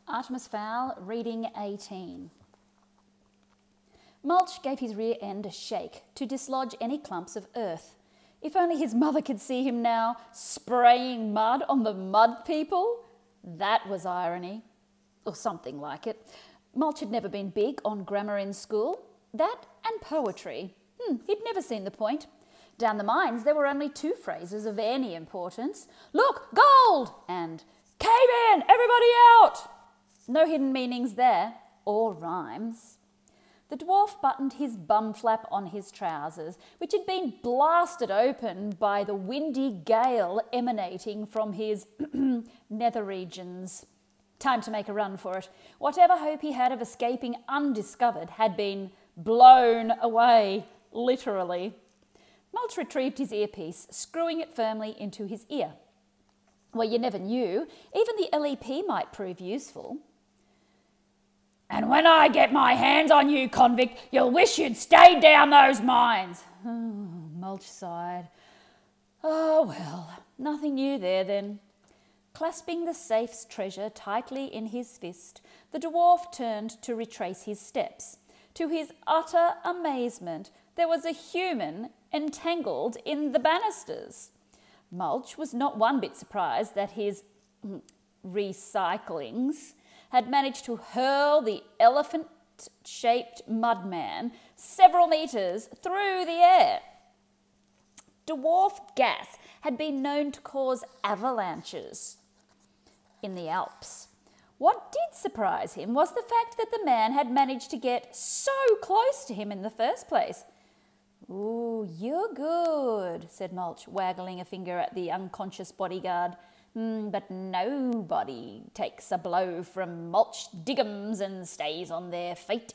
Artemis Fowl, reading 18. Mulch gave his rear end a shake to dislodge any clumps of earth. If only his mother could see him now, spraying mud on the mud people. That was irony, or something like it. Mulch had never been big on grammar in school. That and poetry. He'd never seen the point. Down the mines, there were only two phrases of any importance. Look, gold! And cave in, everybody out! No hidden meanings there, or rhymes. The dwarf buttoned his bum flap on his trousers, which had been blasted open by the windy gale emanating from his nether regions. Time to make a run for it. Whatever hope he had of escaping undiscovered had been blown away, literally. Mulch retrieved his earpiece, screwing it firmly into his ear. Well, you never knew. Even the LEP might prove useful. And when I get my hands on you, convict, you'll wish you'd stayed down those mines. Mulch sighed. Oh, well, nothing new there then. Clasping the safe's treasure tightly in his fist, the dwarf turned to retrace his steps. To his utter amazement, there was a human entangled in the banisters. Mulch was not one bit surprised that his recyclings had managed to hurl the elephant-shaped mudman several metres through the air. Dwarf gas had been known to cause avalanches in the Alps. What did surprise him was the fact that the man had managed to get so close to him in the first place. "Ooh, you're good," said Mulch, waggling a finger at the unconscious bodyguard. But nobody takes a blow from Mulch Diggums and stays on their feet.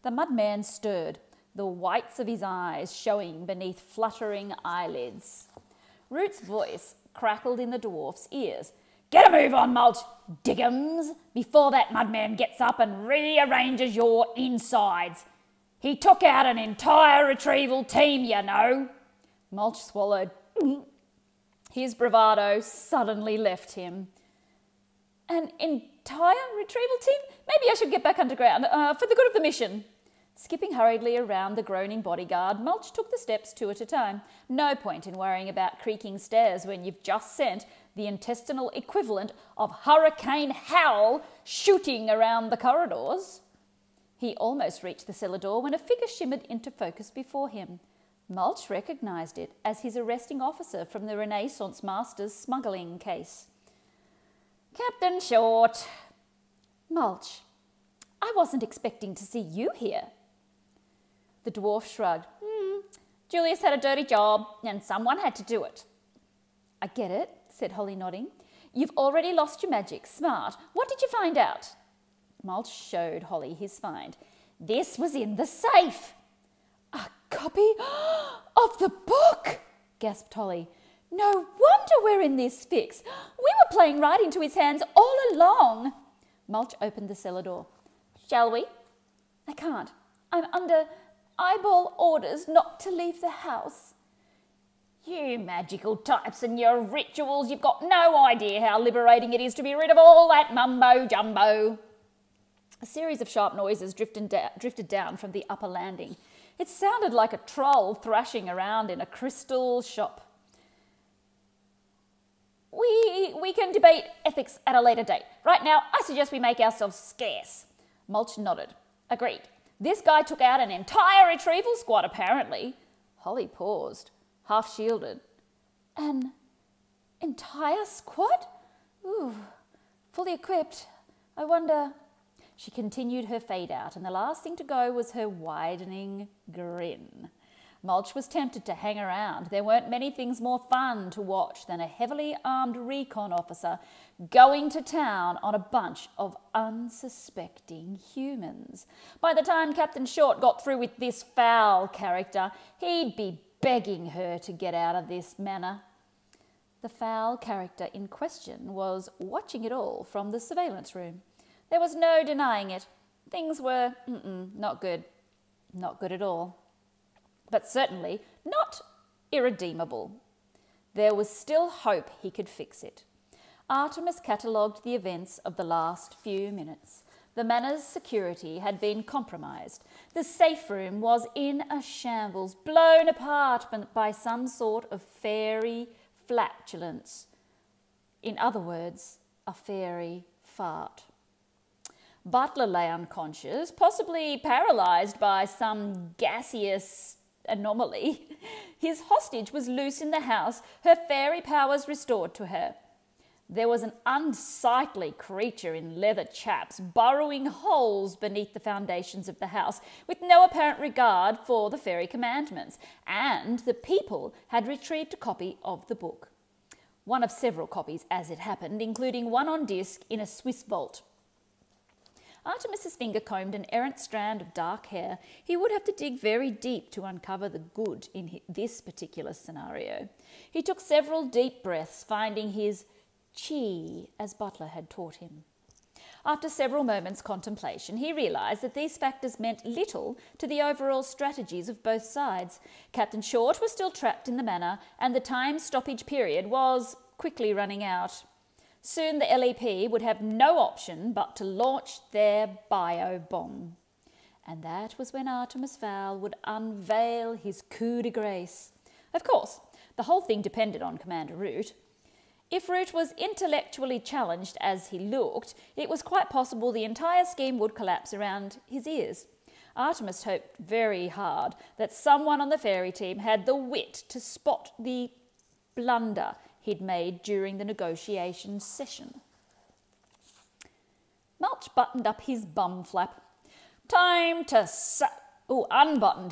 The mudman stirred, the whites of his eyes showing beneath fluttering eyelids. Root's voice crackled in the dwarf's ears. "Get a move on, Mulch Diggums, before that mudman gets up and rearranges your insides. He took out an entire retrieval team, you know." Mulch swallowed. His bravado suddenly left him. "An entire retrieval team? Maybe I should get back underground, for the good of the mission." Skipping hurriedly around the groaning bodyguard, Mulch took the steps two at a time. No point in worrying about creaking stairs when you've just sent the intestinal equivalent of Hurricane Howl shooting around the corridors. He almost reached the cellar door when a figure shimmered into focus before him. Mulch recognised it as his arresting officer from the Renaissance Master's smuggling case. "Captain Short." "Mulch, I wasn't expecting to see you here." The dwarf shrugged. Julius had a dirty job and someone had to do it." "I get it," said Holly, nodding. "You've already lost your magic. Smart. What did you find out?" Mulch showed Holly his find. "This was in the safe." "A copy of the book!" gasped Holly. "No wonder we're in this fix. We were playing right into his hands all along." Mulch opened the cellar door. "Shall we?" "I can't. I'm under eyeball orders not to leave the house." "You magical types and your rituals, you've got no idea how liberating it is to be rid of all that mumbo-jumbo." A series of sharp noises drifted down from the upper landing. It sounded like a troll thrashing around in a crystal shop. We can debate ethics at a later date. Right now, I suggest we make ourselves scarce." Mulch nodded. "Agreed. This guy took out an entire retrieval squad, apparently." Holly paused, half-shielded. "An entire squad? Ooh, fully equipped. I wonder..." She continued her fade-out, and the last thing to go was her widening grin. Mulch was tempted to hang around. There weren't many things more fun to watch than a heavily armed recon officer going to town on a bunch of unsuspecting humans. By the time Captain Short got through with this Fowl character, he'd be begging her to get out of this manor. The Fowl character in question was watching it all from the surveillance room. There was no denying it. Things were not good. Not good at all. But certainly not irredeemable. There was still hope he could fix it. Artemis catalogued the events of the last few minutes. The manor's security had been compromised. The safe room was in a shambles, blown apart by some sort of fairy flatulence. In other words, a fairy fart. Butler lay unconscious, possibly paralysed by some gaseous anomaly. His hostage was loose in the house, her fairy powers restored to her. There was an unsightly creature in leather chaps burrowing holes beneath the foundations of the house, with no apparent regard for the fairy commandments, and the people had retrieved a copy of the book. One of several copies, as it happened, including one on disc in a Swiss vault. Artemis's finger combed an errant strand of dark hair. He would have to dig very deep to uncover the good in this particular scenario. He took several deep breaths, finding his chi, as Butler had taught him. After several moments' contemplation, he realised that these factors meant little to the overall strategies of both sides. Captain Short was still trapped in the manor, and the time stoppage period was quickly running out. Soon the LEP would have no option but to launch their bio-bomb. And that was when Artemis Fowl would unveil his coup de grace. Of course, the whole thing depended on Commander Root. If Root was intellectually challenged as he looked, it was quite possible the entire scheme would collapse around his ears. Artemis hoped very hard that someone on the fairy team had the wit to spot the blunder he'd made during the negotiation session. Mulch buttoned up his bum flap. Unbuttoned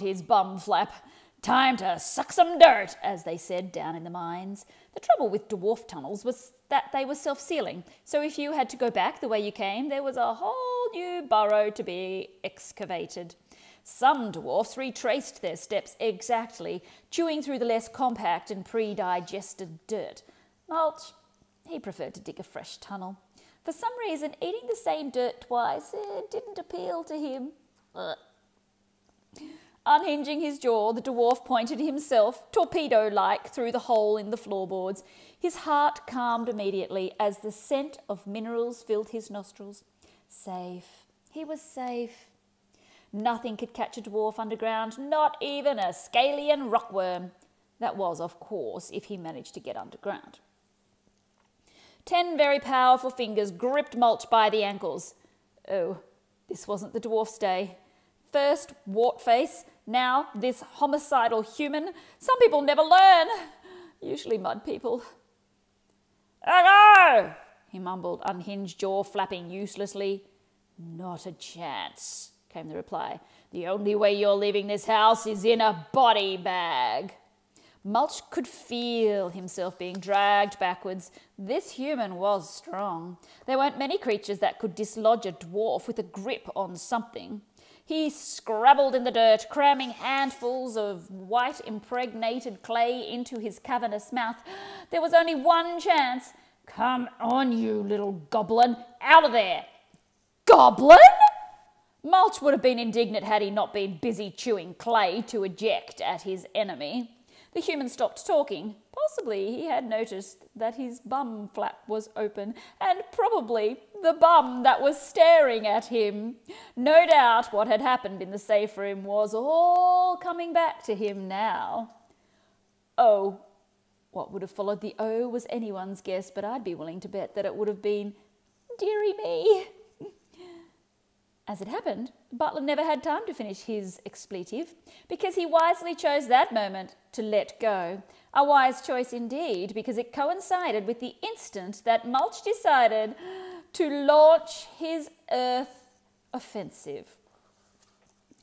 his bum flap. Time to suck some dirt, as they said down in the mines. The trouble with dwarf tunnels was that they were self-sealing, so if you had to go back the way you came, there was a whole new burrow to be excavated. Some dwarfs retraced their steps exactly, chewing through the less compact and pre-digested dirt. Mulch, he preferred to dig a fresh tunnel. For some reason, eating the same dirt twice didn't appeal to him. Unhinging his jaw, the dwarf pointed himself, torpedo-like, through the hole in the floorboards. His heart calmed immediately as the scent of minerals filled his nostrils. Safe. He was safe. Nothing could catch a dwarf underground, not even a scalien rockworm. That was, of course, if he managed to get underground. 10 very powerful fingers gripped Mulch by the ankles. Oh, this wasn't the dwarf's day. First Wartface, now this homicidal human. Some people never learn. Usually mud people. "Hello!" he mumbled, unhinged jaw flapping uselessly. "Not a chance," came the reply. "The only way you're leaving this house is in a body bag." Mulch could feel himself being dragged backwards. This human was strong. There weren't many creatures that could dislodge a dwarf with a grip on something. He scrabbled in the dirt, cramming handfuls of white impregnated clay into his cavernous mouth. There was only one chance. "Come on, you little goblin! Out of there!" "Goblin?" Mulch would have been indignant had he not been busy chewing clay to eject at his enemy. The human stopped talking. Possibly he had noticed that his bum flap was open, and probably the bum that was staring at him. No doubt what had happened in the safe room was all coming back to him now. Oh, what would have followed the "oh" was anyone's guess, but I'd be willing to bet that it would have been, "Dearie me." As it happened, Butler never had time to finish his expletive, because he wisely chose that moment to let go. A wise choice indeed, because it coincided with the instant that Mulch decided to launch his earth offensive.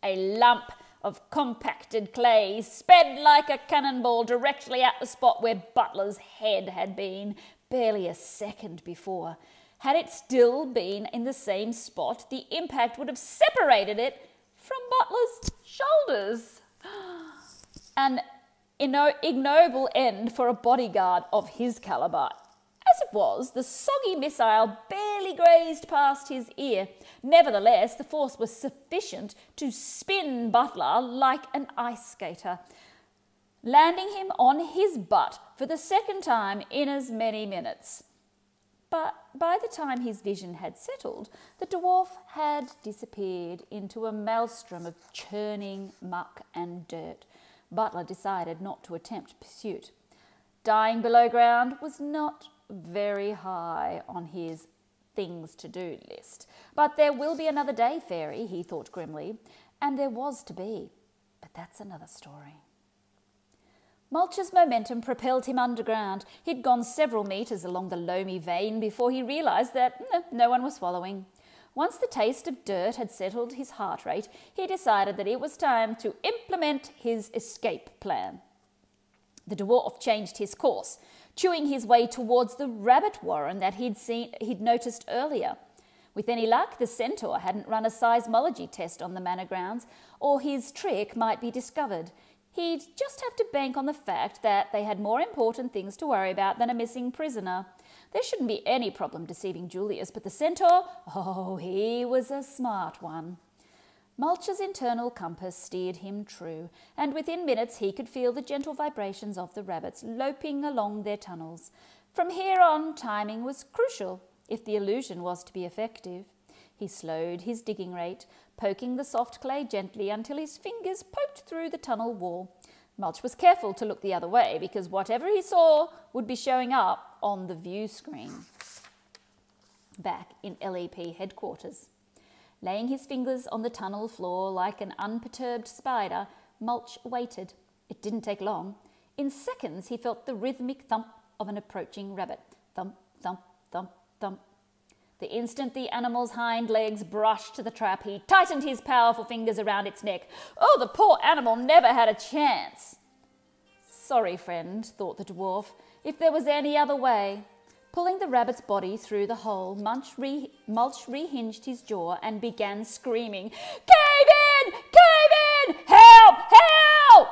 A lump of compacted clay sped like a cannonball directly at the spot where Butler's head had been barely a second before. Had it still been in the same spot, the impact would have separated it from Butler's shoulders. An ignoble end for a bodyguard of his calibre. As it was, the soggy missile barely grazed past his ear. Nevertheless, the force was sufficient to spin Butler like an ice skater, landing him on his butt for the second time in as many minutes. But by the time his vision had settled, the dwarf had disappeared into a maelstrom of churning muck and dirt. Butler decided not to attempt pursuit. Dying below ground was not very high on his things-to-do list. But there will be another day, Fairy, he thought grimly. And there was to be. But that's another story. Mulch's momentum propelled him underground. He'd gone several metres along the loamy vein before he realised that no one was following. Once the taste of dirt had settled his heart rate, he decided that it was time to implement his escape plan. The dwarf changed his course, chewing his way towards the rabbit warren that he'd noticed earlier. With any luck, the centaur hadn't run a seismology test on the manor grounds, or his trick might be discovered. He'd just have to bank on the fact that they had more important things to worry about than a missing prisoner. There shouldn't be any problem deceiving Julius, but the centaur, oh, he was a smart one. Mulch's internal compass steered him true, and within minutes he could feel the gentle vibrations of the rabbits loping along their tunnels. From here on, timing was crucial if the illusion was to be effective. He slowed his digging rate, poking the soft clay gently until his fingers poked through the tunnel wall. Mulch was careful to look the other way because whatever he saw would be showing up on the view screen back in LEP headquarters. Laying his fingers on the tunnel floor like an unperturbed spider, Mulch waited. It didn't take long. In seconds he felt the rhythmic thump of an approaching rabbit. Thump, thump, thump, thump. The instant the animal's hind legs brushed to the trap, he tightened his powerful fingers around its neck. Oh, the poor animal never had a chance. Sorry, friend, thought the dwarf, if there was any other way. Pulling the rabbit's body through the hole, Mulch rehinged his jaw and began screaming, "Cave in! Cave in! Help! Help!"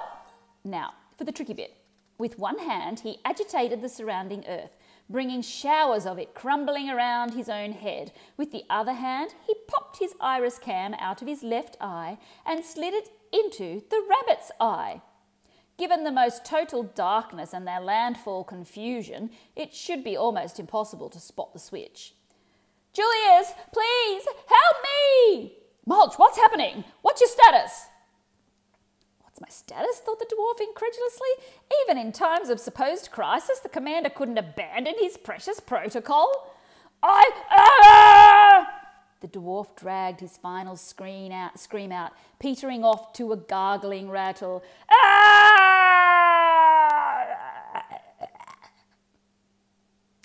Now, for the tricky bit. With one hand, he agitated the surrounding earth, bringing showers of it crumbling around his own head. With the other hand, he popped his iris cam out of his left eye and slid it into the rabbit's eye. Given the most total darkness and their landfall confusion, it should be almost impossible to spot the switch. "Julius, please, help me!" "Mulch, what's happening? What's your status?" "What's my status?" thought the dwarf incredulously. Even in times of supposed crisis, the commander couldn't abandon his precious protocol. The dwarf dragged his final scream out, petering off to a gargling rattle.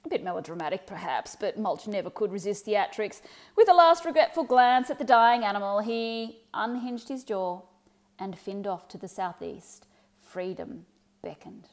A bit melodramatic, perhaps, but Mulch never could resist theatrics. With a last regretful glance at the dying animal, he unhinged his jaw and finned off to the southeast. Freedom beckoned.